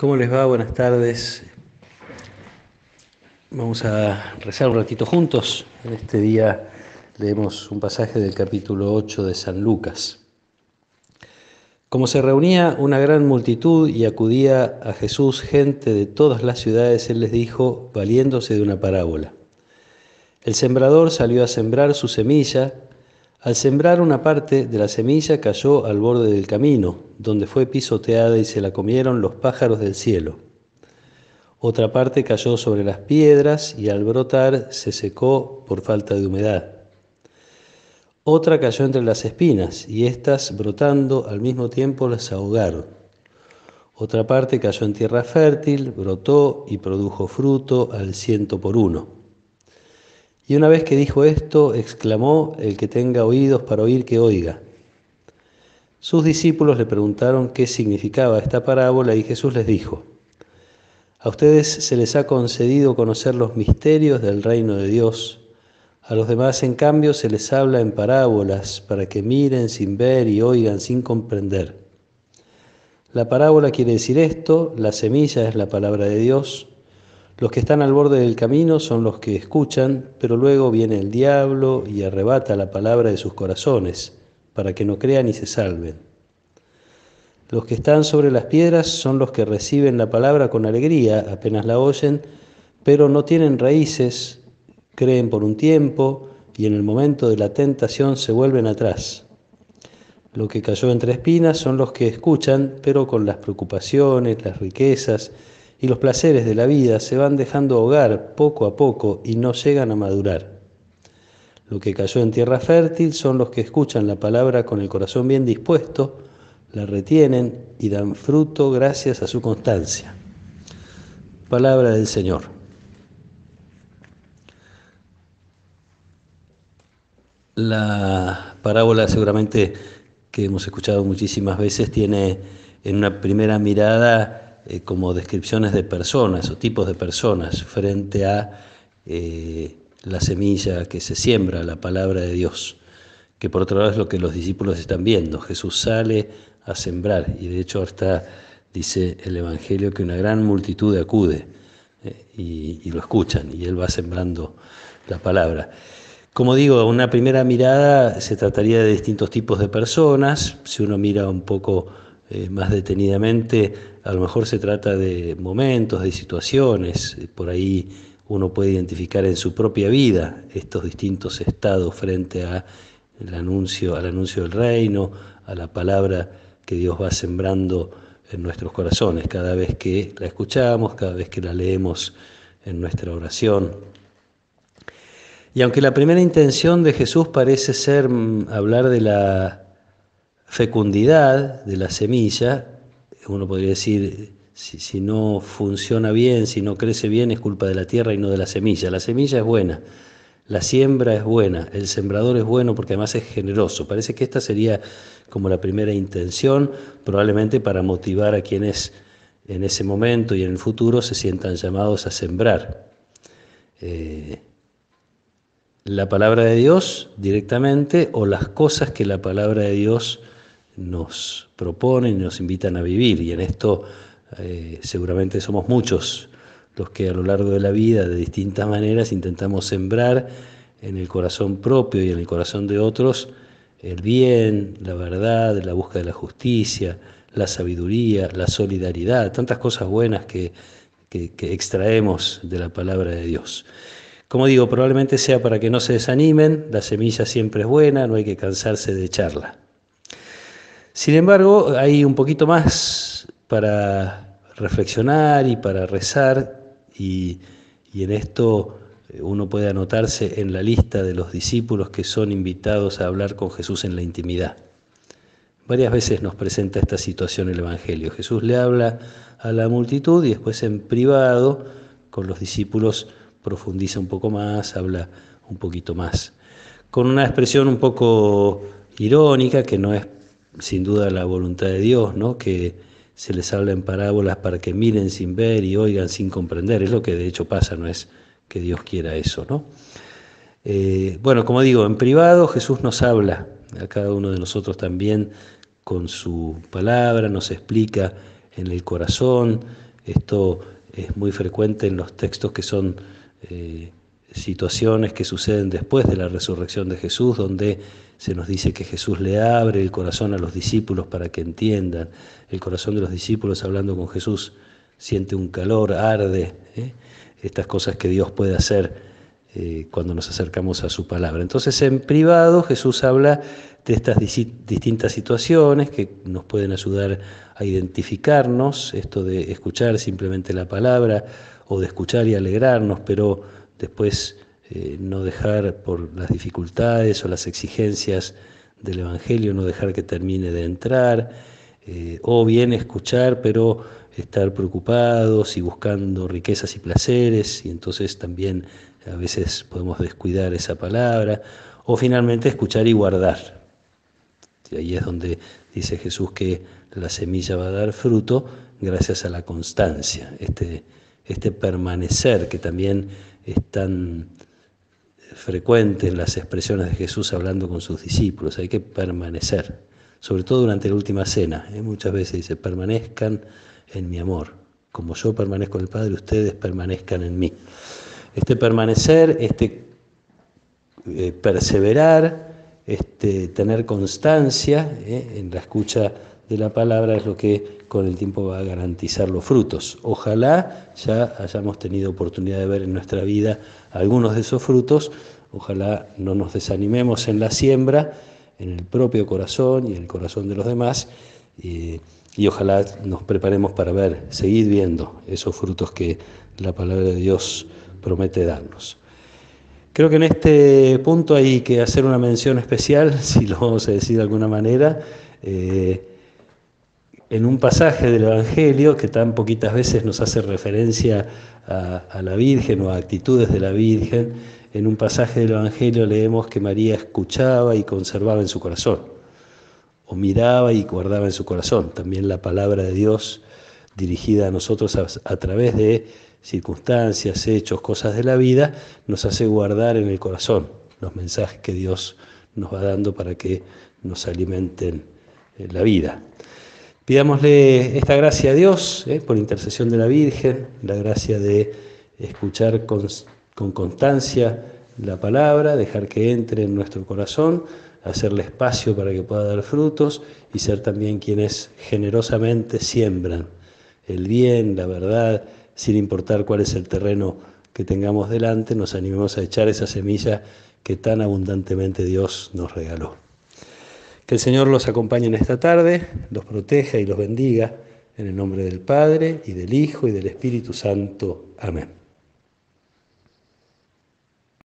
¿Cómo les va? Buenas tardes. Vamos a rezar un ratito juntos. En este día leemos un pasaje del capítulo 8 de San Lucas. Como se reunía una gran multitud y acudía a Jesús gente de todas las ciudades, Él les dijo, valiéndose de una parábola. El sembrador salió a sembrar su semilla. Al sembrar una parte de la semilla cayó al borde del camino, donde fue pisoteada y se la comieron los pájaros del cielo. Otra parte cayó sobre las piedras y al brotar se secó por falta de humedad. Otra cayó entre las espinas y éstas, brotando al mismo tiempo, las ahogaron. Otra parte cayó en tierra fértil, brotó y produjo fruto al 100 por 1. Y una vez que dijo esto, exclamó: el que tenga oídos para oír, que oiga. Sus discípulos le preguntaron qué significaba esta parábola y Jesús les dijo: a ustedes se les ha concedido conocer los misterios del reino de Dios. A los demás, en cambio, se les habla en parábolas para que miren sin ver y oigan sin comprender. La parábola quiere decir esto: la semilla es la palabra de Dios. Los que están al borde del camino son los que escuchan, pero luego viene el diablo y arrebata la palabra de sus corazones, para que no crean y se salven. Los que están sobre las piedras son los que reciben la palabra con alegría, apenas la oyen, pero no tienen raíces, creen por un tiempo y en el momento de la tentación se vuelven atrás. Lo que cayó entre espinas son los que escuchan, pero con las preocupaciones, las riquezas y los placeres de la vida se van dejando ahogar poco a poco y no llegan a madurar. Lo que cayó en tierra fértil son los que escuchan la palabra con el corazón bien dispuesto, la retienen y dan fruto gracias a su constancia. Palabra del Señor. La parábola, seguramente que hemos escuchado muchísimas veces, tiene en una primera mirada como descripciones de personas o tipos de personas frente a la semilla que se siembra, la palabra de Dios, que por otro lado es lo que los discípulos están viendo. Jesús sale a sembrar y de hecho hasta dice el Evangelio que una gran multitud acude y lo escuchan y Él va sembrando la palabra. Como digo, a una primera mirada se trataría de distintos tipos de personas. Si uno mira un poco más detenidamente, a lo mejor se trata de momentos, de situaciones. Por ahí uno puede identificar en su propia vida estos distintos estados frente al anuncio del reino, a la palabra que Dios va sembrando en nuestros corazones cada vez que la escuchamos, cada vez que la leemos en nuestra oración. Y aunque la primera intención de Jesús parece ser hablar de la fecundidad de la semilla, uno podría decir, si no funciona bien, si no crece bien, es culpa de la tierra y no de la semilla. La semilla es buena, la siembra es buena, el sembrador es bueno porque además es generoso. Parece que esta sería como la primera intención, probablemente para motivar a quienes en ese momento y en el futuro se sientan llamados a sembrar. La palabra de Dios directamente o las cosas que la palabra de Dios nos propone y nos invitan a vivir. Y en esto seguramente somos muchos los que a lo largo de la vida de distintas maneras intentamos sembrar en el corazón propio y en el corazón de otros el bien, la verdad, la búsqueda de la justicia, la sabiduría, la solidaridad, tantas cosas buenas que extraemos de la palabra de Dios. Como digo, probablemente sea para que no se desanimen, la semilla siempre es buena, no hay que cansarse de echarla. Sin embargo, hay un poquito más para reflexionar y para rezar, y en esto uno puede anotarse en la lista de los discípulos que son invitados a hablar con Jesús en la intimidad. Varias veces nos presenta esta situación el Evangelio. Jesús le habla a la multitud y después en privado con los discípulos profundiza un poco más, habla un poquito más. Con una expresión un poco irónica, que no es sin duda la voluntad de Dios, ¿no? Que se les habla en parábolas para que miren sin ver y oigan sin comprender. Es lo que de hecho pasa, no es que Dios quiera eso, ¿no? Bueno, como digo, en privado Jesús nos habla a cada uno de nosotros también con su palabra, nos explica en el corazón Esto es muy frecuente en los textos que son situaciones que suceden después de la resurrección de Jesús, donde se nos dice que Jesús le abre el corazón a los discípulos para que entiendan. El corazón de los discípulos hablando con Jesús siente un calor, arde, estas cosas que Dios puede hacer cuando nos acercamos a su palabra. Entonces, en privado, Jesús habla de estas distintas situaciones que nos pueden ayudar a identificarnos, esto de escuchar simplemente la palabra o de escuchar y alegrarnos, pero después no dejar por las dificultades o las exigencias del Evangelio, no dejar que termine de entrar, o bien escuchar, pero estar preocupados y buscando riquezas y placeres, y entonces también a veces podemos descuidar esa palabra, o finalmente escuchar y guardar. Y ahí es donde dice Jesús que la semilla va a dar fruto gracias a la constancia, este permanecer que también es tan frecuente en las expresiones de Jesús hablando con sus discípulos. Hay que permanecer, sobre todo durante la última cena. Muchas veces dice, permanezcan en mi amor. Como yo permanezco en el Padre, ustedes permanezcan en mí. Este permanecer, perseverar, tener constancia en la escucha de la palabra es lo que con el tiempo va a garantizar los frutos. Ojalá ya hayamos tenido oportunidad de ver en nuestra vida algunos de esos frutos. Ojalá no nos desanimemos en la siembra, en el propio corazón y en el corazón de los demás, y ojalá nos preparemos para seguir viendo esos frutos que la palabra de Dios promete darnos. Creo que en este punto hay que hacer una mención especial, si lo vamos a decir de alguna manera, en un pasaje del Evangelio que tan poquitas veces nos hace referencia a la Virgen o a actitudes de la Virgen. En un pasaje del Evangelio leemos que María escuchaba y conservaba en su corazón, o miraba y guardaba en su corazón. También la palabra de Dios dirigida a nosotros a través de circunstancias, hechos, cosas de la vida, nos hace guardar en el corazón los mensajes que Dios nos va dando para que nos alimenten la vida. Pidámosle esta gracia a Dios, por intercesión de la Virgen, la gracia de escuchar con constancia la palabra, dejar que entre en nuestro corazón, hacerle espacio para que pueda dar frutos y ser también quienes generosamente siembran el bien, la verdad, sin importar cuál es el terreno que tengamos delante, nos animemos a echar esa semilla que tan abundantemente Dios nos regaló. Que el Señor los acompañe en esta tarde, los proteja y los bendiga, en el nombre del Padre, y del Hijo, y del Espíritu Santo. Amén.